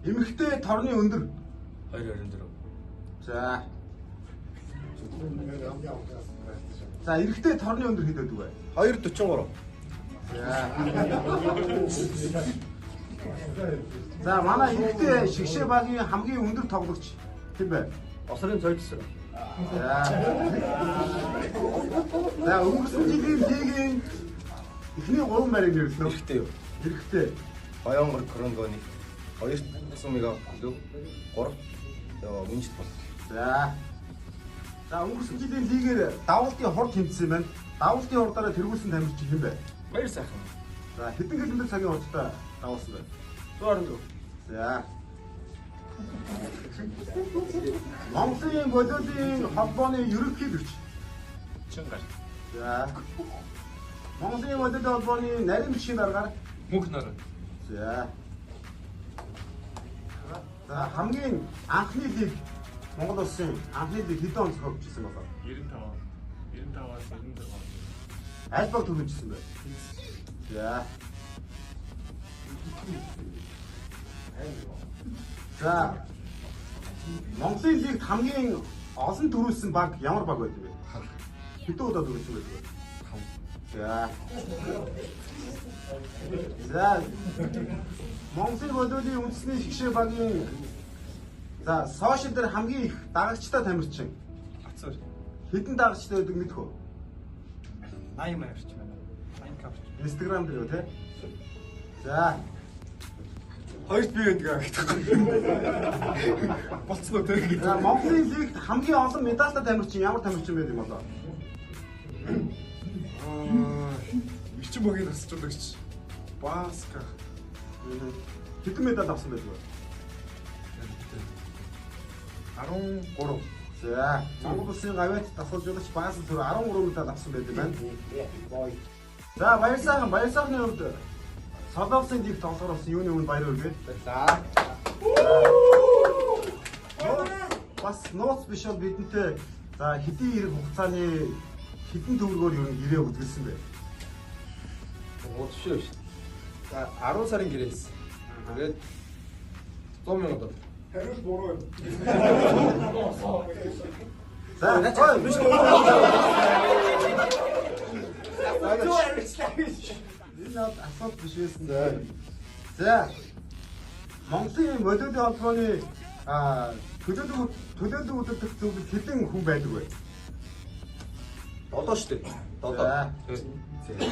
Эмэгтэй торны өндөр. 2.24. За. За, эрэгтэй торны өндөр хэд байдаг вэ? 2.43. За, манай эрэгтэй шигшээ багийн хамгийн өндөр тоглогч хэн бэ? Осрын цойдс. За, өнгөрсөн жилийн лигийн эхний 3 байрыг нэрлэнэ. Хэрэгтэй юу? Эрэгтэй. Баянгор Кронгоны 2 сумыг авлаа. 3 мөнжт бол. За. За, өнгөрсөн жилийн лигээр давалтын хурд тэмцсэн юм байна. Давалтын хурдаараа тэргүүлсэн тамирчин хэн бэ? Баяр сайхан. За, хэдэн километр цагийн хурдтай давуулсан байна? 124. За. Монголын волейболын холбооны ерөнхийлөгч. Чингар. За. Монголын волейбол холбооны нарийн бичгийн даргаар. Мөнх нар. За. За, хамгийн анхны лиг Монгол улсын анхны лиг хэдэн он зохиогдчихсан болоо? 95-аас 96. Аль баг төлөвчсөн бэ? За. За. Монголын лигт хамгийн олон төрүүлсэн баг ямар баг байдаг вэ? Хэдэн удаа төрүүлсэн байдаг вэ? За. За. Монголын волейболын үндэсний шигшээ багийн за, сошиал дээр хамгийн их дагагчтай тамирчин. Ацаар. Хэдэн дагагчтай байдаг мэдэх үү? 80 маяарч байна. 80 капч. Instagram дээр үү те? За. Хоёрт би гэдэг агтахгүй. Болцсон уу те? За, Монголын лигт хамгийн олон медальтай тамирчин ямар тамирчин байдаг юм болоо? Ирчин богийн тасчуулагч Баска. Хэдэн медаль авсан байдаг вэ? 13. За, Монгол улсын гавьяат давхуулжуулагч Баасан түр 13 медаль авсан байдаг байна. За, баярсаахны хувьд Солонгосын лиг тоглохоор болсон юуны өмнө баяр хүргэе. За. Бас нууц биш бол бидэнтэй за хэдийн хэрэг хугацааны хэдэн төгрөгөөр юу нэрээ үзгэлсэн бэ? Уутшгүй шүү. За 10 сарын гэрээс. Тэгээд 100 сая доллар. Хариулт буруу. За, биш. Энэ асуулт биш байсан. За. Монголын волейбол холбооны төлөөлөг удирдах зөвлөлд хэдэн хүн байдаг вэ? 7 шүү дээ. 7.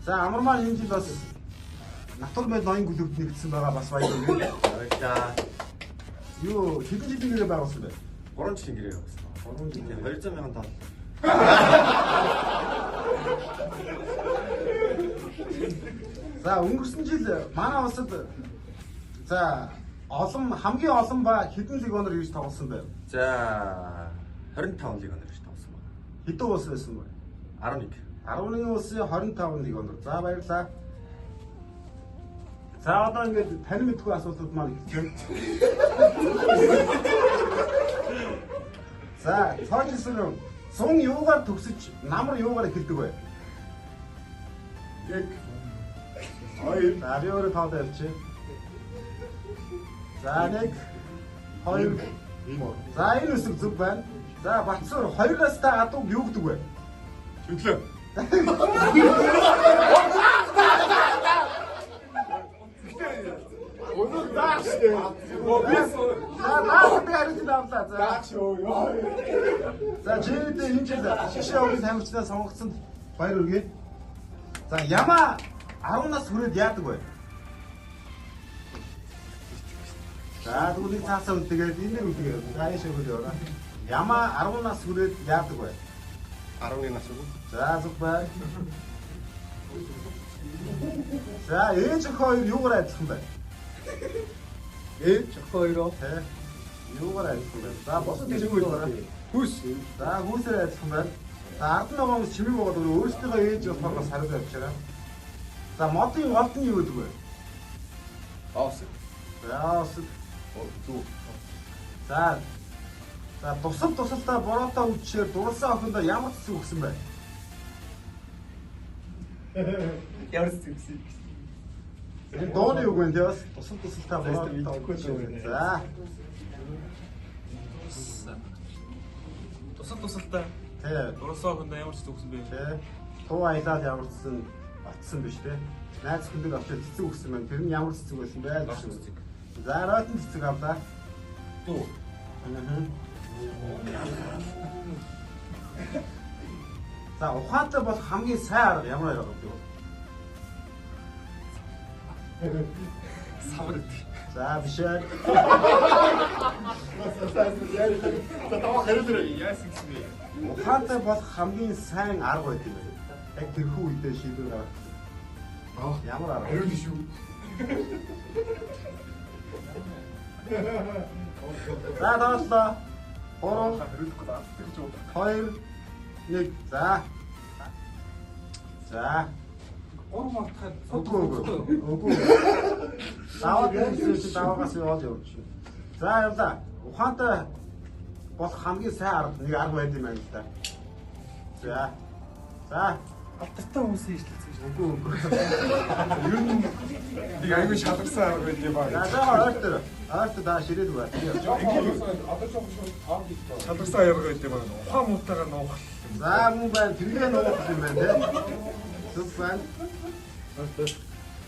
За, амармаар энэ жил бас натур байд ноён клубт нэгдсэн байгаа бас баяр хүргэе. За. Юу хэдэн жилийн гэрээ байгуулсан бэ? 3 жилийн гэрээ явуулсан. 3 жилийн 200 мянган тонн. За, өнгөрсөн жил манай улсад за хамгийн олон ба хэдэн лиг оноор ирж тоглосон байв? За 25 лиг оноор шүү тавсан байна. Хэдэн улс байсан бэ? 11. 11 улсын 25 лиг оноор. За, баярлалаа. За, одоо ингээд тань мэдгүй асуултууд маань эхэлж байна. За, цаашдаа сум юугаар төгсөж, намар юугаар эхэлдэг вэ? Яг 2. За, би өөрөө тоод явчих. За, 1 2 За, энэ үсэг зүг байна. За, Батсуур 2-аас та адууг юу гэдэг вэ? Чөдлөө. Өнөө дааш дээ. За, наад гарч давлаа. За. Дааш ёо. За, жирэд энэ жил шишээ өвгийн тамирчнаас сонгогдсонд баяр хүргэе. За, Яма 10-наас хүрээд яадаг вэ? За, түүнийг цаасаа үлдээгээд энэ нэг үлдээгээд. За, энэ шиг үлдээе. Яма 10-наас хүрээд яадаг вэ? 11 нас уу? За, зүг бай. За, ээж хоёр юугаар адилхан бэ? Ээж хоёроо Тэ. Юугаар адилхан бэ? За, босод хэлгүй байна. хүс. За, хүүсээр адилхан байна. За, ард нь байгаа хүмүүс чимээ байгаа бол өөрсдөө ээж болохоор бас хариулт авчираа. За, модын голд нь юу гэдэг вэ? Аус. За, Зүг. За, тусалдаа бороотой үдшээр дурласан охиндоо ямар цэцэг өгсөн бэ? Ямар зүгсэн. Энэ дооны үг байна тий бас тусалтаа болоод. За. Тусалтаа. Тий. Дурсаа хүнд ямар ч зүгсэн бэ? Тий. Туу аялаад ямарчсан батсан биш тий. Найз хүндэг авчиж цэцэг өгсөн байна. Тэр нь ямар цэцэг байсан бэ? Цэцэг. За роотын цэцэг авлаа. Туу. За ухаантай бол хамгийн сайн арга ямар арга вэ? Савар гэдэг. За биш ээ. Таваа хэрэг. Яасан гэсэн бэ? Ухаантай бол хамгийн сайн арга байдаг юм байна. Яг тэрхүү үедээ шийдвэр гаргах. Ямар арга? Хэрэг шүү. За тоослоо. 3 Хэрэггүй даа. Тэгж уу. 2 1 за. За. Үгүй. Даваад ирсэн даваагаас яваад явж байна. За явлаа. Ухаантай бол хамгийн сайн арга нэг арга байд юм байна л да. За. За. Алдартай хүмүүсийн ижлэлцэн шүү. Үгүй. Ер нь нэг аягүй шалгарсан арга байд юм За байна. за ойрт даа ширээд байна. Шалгарсан арга байд юм байна. Ухаан муутайгаар нуух. За мөн байна. Тэргээ нуух юм байна те. Зүг байна.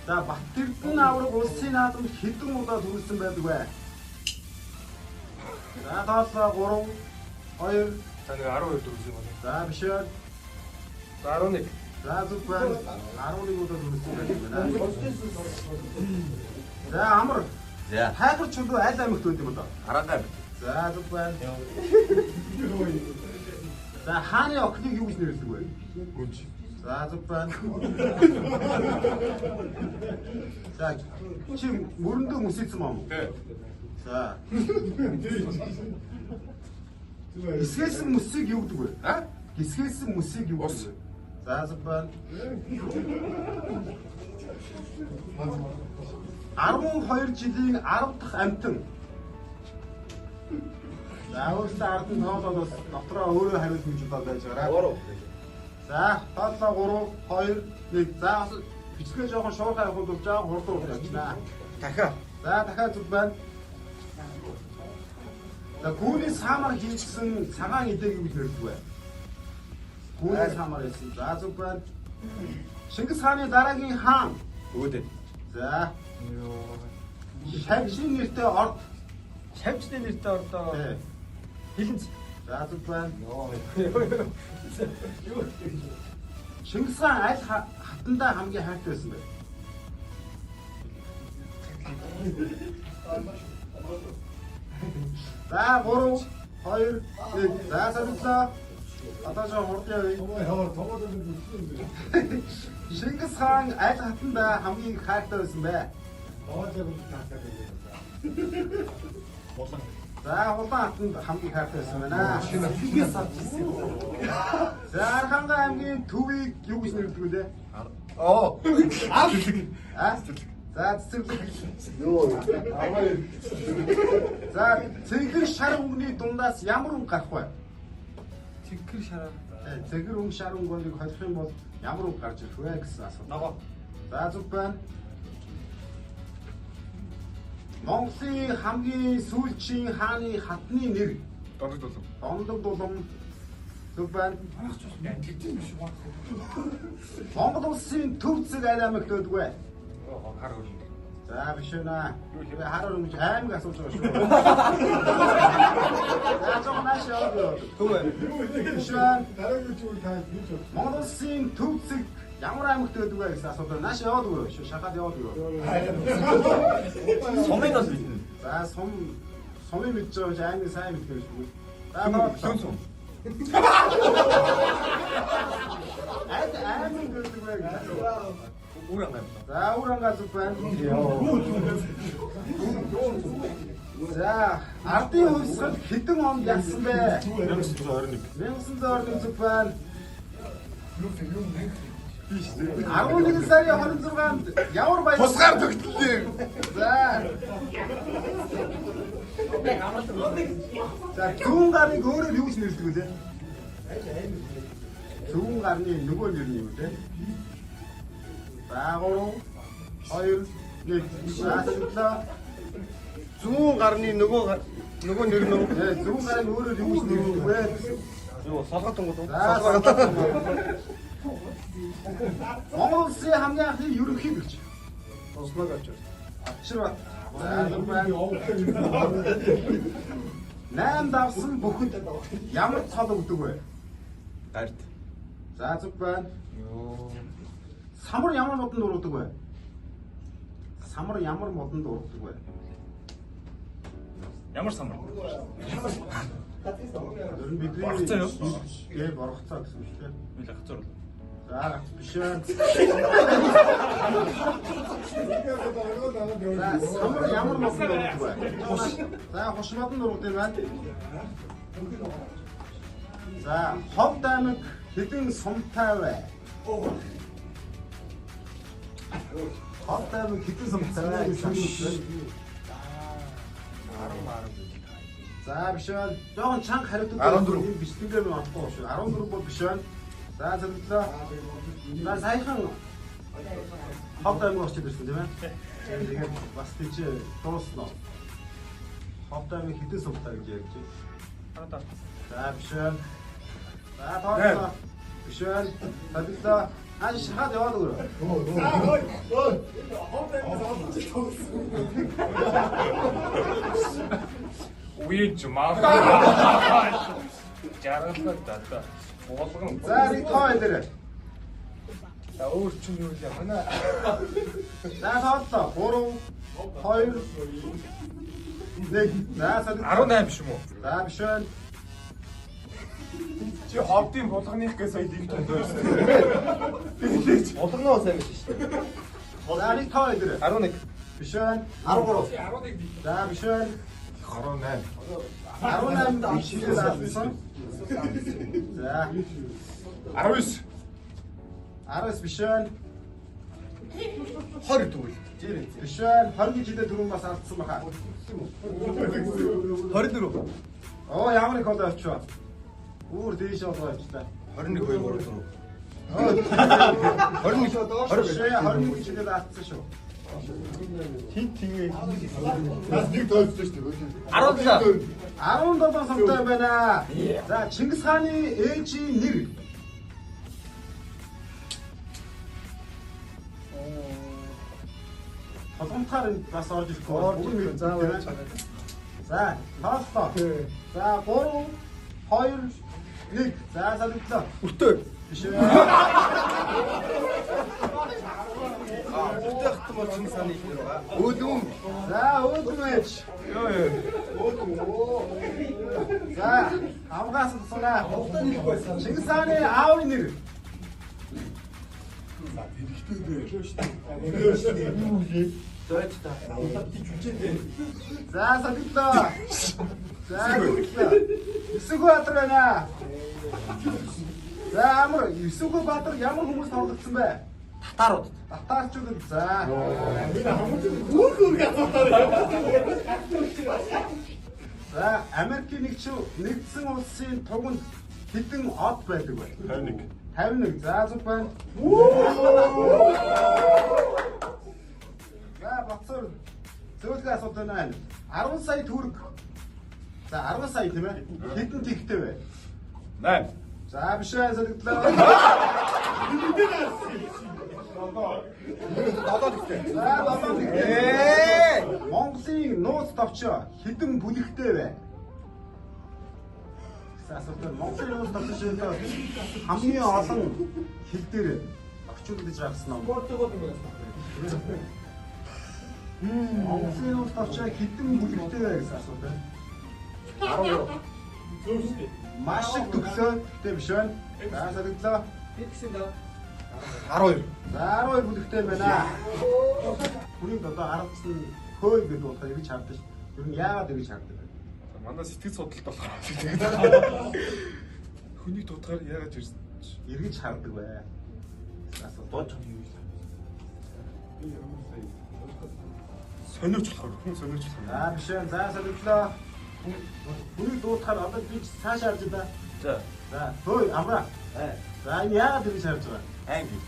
За Батэрдэн авраг улсын наадамд хэдэн удаа төрүүлсэн байдаг вэ? За тоослоо 3 2 За нэг 12 дөрөв юм байна. за биш ээ. За 11. За зүг байна. 11 удаа төрүүлсэн байдаг байна. За амар. За. Хайхар чулуу аль аймагт байд юм одоо? Харангай. За зүг байна. За хааны охиныг юу гэж нэрлэдэг вэ? Гүнж. За зүг байна. За чи мөрөндөө мөсөйцэн юм уу? Тий. За. Гисгэлсэн мөсийг юу гэдэг вэ? А? Гисгэлсэн мөсийг юу Ус. гэдэг вэ? За зүг байна. 12 жилийн 10 дахь амтан. За өөртөө ардан тоолоод бас дотроо өөрөө хариулт гэж бодоод байж байгаа. За тооллоо 3 2 1 за бас бичгээ жоохон шуурхай явахд болж байгаа хурдан урд явчихнаа. Дахиад. За дахиад зүг байна. За гүүний саамар хийчихсэн цагаан идэг юу гэж нэрлэдэг вэ? Гүүний саамар хийсэн. За зүг байна. Шингис хааны дараагийн хаан. Өөдөө. За. Шавшийн нэртэй орд. Шавжны нэртэй ордоо Тий. хилэнц. За зүг байна. Шингис хаан аль хатандаа хамгийн хайртай байсан бэ? За 3 2 1 за сарилаа. Одоо жоо хурд явъя. Шингис хаан аль хатандаа хамгийн хайртай байсан бэ? За улаан хатанд хамгийн хайртай байсан байна. За Архангай аймгийн төвийг юу гэж нэрлэдэг вэ? Оо. А? За цэцэрлэг. За цэнгэр шар өнгөний дундаас ямар өнгө гарах вэ? Цэгэр шараа. Цэгэр өнгө шар өнгөнийг холих юм бол ямар өнгө гарч ирэх вэ гэсэн асуулт. Ногоо. За зүг байна. Монголын хамгийн сүүлчийн хааны хатны нэр Дондог дулам. Дондог дулам. Зүг байна. Монгол улсын төв зэг аль аймагт байдаг вэ? Хар хөрөнд. За биш ээ. Тэгээ хараа юм аймаг асууж байгаа шүү. За жоо нааш яваа. Төв бай. Биш ээ. Дараагийн зүйл та хийж байна. Монгол улсын төв зэг ямар аймагт байдаг вэ гэсэн асуулт. Нааш яваад өгөө. Шахаад яваад өгөө. Сумын бас бичнэ. За сумын мэдж байгаа ч аймаг сайн мэддэг шүү. За тоо. Сум. Аймаг гэдэг вэ? Уурангай. За урангаа зүг байна. За ардын хувьсгал хэдэн онд ялсан бэ? 1921. 1921 зүг байна. 11 сарын 26-нд ямар баяр? Тусгаар төгтлөө. За. За зүүн гарыг өөрөөр юу гэж нэрлэдэг вэ? Зүүн гарны нөгөө нэр нь юу вэ? За 3 2 Нэг. За сонирхлоо. Зүүн гарны нөгөө нэр нь Зүүн гарын өөрөөр юу гэж нэрвэ? юу солготон гол. Монгол Улсын хамгийн анхны ерөнхий гэж. Сонслоо гэж. Авчирбат. Найм давсан бүхэд ямар цол өгдөг вэ? Гард. За зүг байна. Йоо. Самар ямар модонд ургадаг вэ? Самар ямар модонд ургадаг вэ? Ямар самар? Тэр нь бидний Боргоцоо юу? Боргоцоо гэсэн үг тийм. Үл ах зур. За биш ээ. За самар ямар модонд ургадаг вэ? За хуш модонд ургадаг юм байна. За Ховд аймаг хэдэн сумтай вэ? Ховд аймаг хэдэн сумтай вэ гэж асуусан. За биш байна. Жохон чанга хариудаг. 14. Бичлэгээр нь олохгүй шүү. 14 бол биш байна. За зөвлөө. За саяхан Ховд аймаг очиж ирсэн тийм ээ. Тэгээд бас тийч дууснаа. Ховд аймаг хэдэн сумтай гэж ярьж байна. За биш байна. За тоолоо. Биш байна. Зөвлөө. Аж шахаад яваад өгөө. Үеж маа. Жаргалтай дата. Болгон. За нэг тоо дээр. За өөр чинь юу вэ? Манай За тоолоо. 3 2 1. За 18 биш юм уу? За биш байна. Чи ховдын булганых гэж сая нэг тонд байсан. Болгоноо сайн биш шүү дээ. За нэг тоо дээр. 11. Биш байна. 13. За биш байна. 18. 18 бичиж авсан. За 19. 19 биш байна. 20 тэгвэл. Биш байна. 20 гэж хэлээ түрүүн бас алдсан баха. 24. Оо ямар их одоо очив. Үүр дээш болоо очлаа. 21 2 3 20 гэж хэлээ алдсан шүү. Нас нэг тойлсон шүү дээ. 17. 17 сумтай байна. За Чингис хааны ээжийн нэр. Холомтаар бас орж ирэхгүй. заавал. За тоослоо. За 3 2 1. За салдлаа. Өртөө. Биш ээ. Өртөө хатсан бол чинь саны ихнэр байгаа. Өөдөн. За өөдмөж. За амгаас тусна. Чингис хааны аавын нэр. За салдлаа. За Эсүгөө Баатар байна. За амар Эсүгөө Баатар ямар хүмүүс тоглогдсон бэ? Татарууд. Татарчууд. За. За Америкийн нэгдсэн улсын туганд хэдэн од байдаг вэ? 21. 51. За зүг байна. За бацар зөвлөгөө асуулт байна. 10 сая төгрөг. За 10 сая тийм ээ. Хэдэн тэгтэй вэ? 8. За биш ээ зөвлөлөө. За долоо тэгтэй. Монголын нууц товчоо хэдэн бүлэгтэй вэ? За асуулт байна. Монголын нууц товчоо хамгийн олон хил дээр орчуулж гаргасан ном. Монголын нууц товчоо хэдэн бүлэгтэй вэ гэсэн асуулт байна. 13. Маш их төглөө гэдэг биш байна. За солигдлоо. 12. За 12 бүлэгтэй байна. Хүний одоо гаргасан хөөй гэдэг утгаар ингэж харддаг. Ер нь яагаад ингэж харддаг вэ? Манай сэтгэл судлалт болохоор. Хүний дутгаар яагаад ирсэн? Эргэж харддаг бай. Асуулт бод юу вэ? Сониуч болохоор хүн сониуч болохоор. За биш ээ. За солигдлоо. Хүний дуутахаар одоо би цааш харж байна. За. За хөөй амра. За энэ яагаад ингэж харж байгаа? Анги.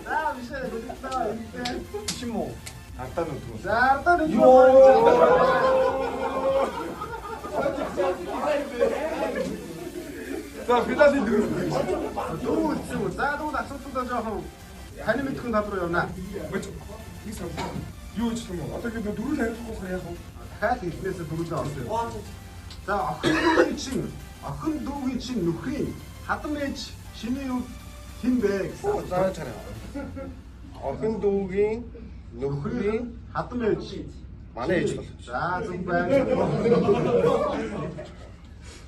자, 미션 어딨어? 이때. 신모. 닭다는 두. 자, 일단은 자, 빌라디 누구? 도 있으면 싸도 낙서도 저 한이면 큰 다들어요 나. 뭐죠? 이상. 요 신모. 어떻게 너 누굴 내고 그래요? 하얗게 입에서 누르지 않았어요. 자, 흔도위칭, 흔도위칭 누크린, 하트매치, 신유, 흰백, 싸는 차례. 흥도기, 누구기, 누크린, 하트매치. 만에 자, 정말.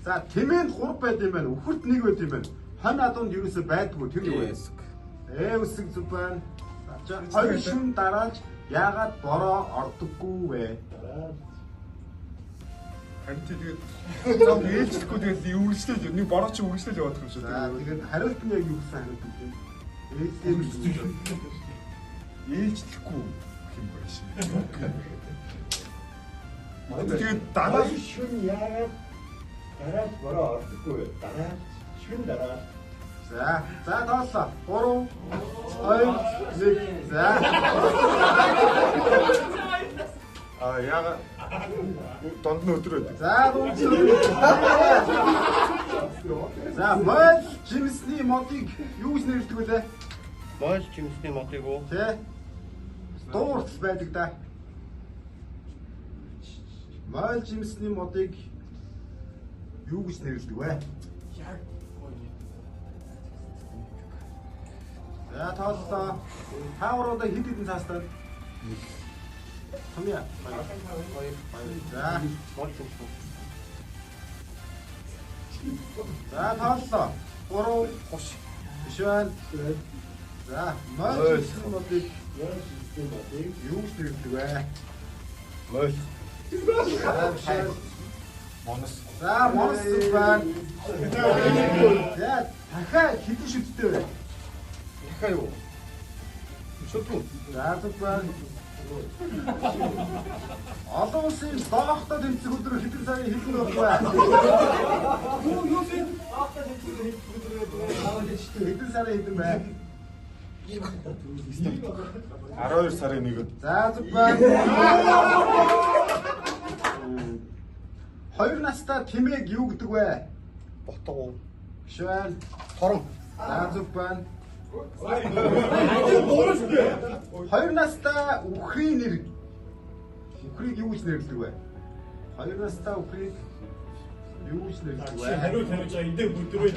За тэмээнд 3 байд юм байна. Өхөрт 1 байд юм байна. Хонь адуунд ерөөсөй байдгүй тэр юу вэ? Үсэг зүг байна. За хоёр шин дарааж яагаад бороо ордоггүй вэ? Харин тэгээд зам ээлжлэхгүй тэгээд үргэлжлэл нэг бороо чи үргэлжлэл яваад юм шүү. За тэгээд хариулт нь яг юу гэсэн хариулт юм? Ээлжлэхгүй юм байна шин. Тэгээд дараа шүн яагаад дараа бороо ордоггүй вэ? Дараа шүн дараа. За тооцоо. 3 2 1. За. яага донд нь өдөр байдаг. За дүүцээ. За мод жимсний модыг юу гэж нэрлэдэг вэ? Мол жимсний мотыг уу? Тэ. Дуурц байдаг да. Мод жимсний модыг юу гэж нэрлэдэг вэ? За тооцоо. Хаагруудаа хэд хэдэн цаастаа? Томья. За. Мол жимс. За тооцоо. 3 Хош. биш байна. За мод жимсний модыг юу гэж нэрлэдэг вэ? Мол. Монос. За монс байна. За дахиад хэдэн шүттэй вэ? Дахиад юу? Шүтгүн. За зүгбэн. Олон улсын доогтой тэмцэх өдөр хэдэн сарын хэдэн болох вэ? Хэдэн сарын хэдэн бэ? 12 сарын 1-нд. За зүгбэн. 2 настай тэмээг юу гэдэг вэ? Ботгоо. Биш байна. Торон. За зүгбэн. 2 настай үхрийн нэр. Үхрийг юу гэж нэрлэдэг вэ? 2 настай үхрийг юу гэж нэрлэдэг вэ? хариу тавьж байгаа эндээ бүдрээ.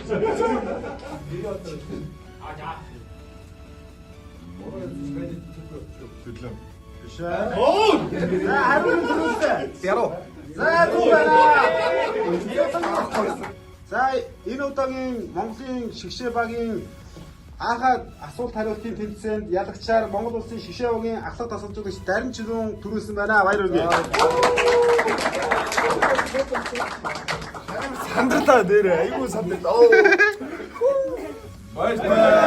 Төлөө. Биш ээ. За хариу зүгтэй. Яруу. За зүг байна. За энэ удаагийн Монголын шигшээ багийн анхаад асуулт хариултын тэмцээнд ялагчаар Монгол улсын шигшээ багийн ахлах тасалжуулагч Дарин Чилүүн төрүүлсэн байна. Баяр хүргэе. Сандалаа дээр айгүй сандал. Баярлалаа.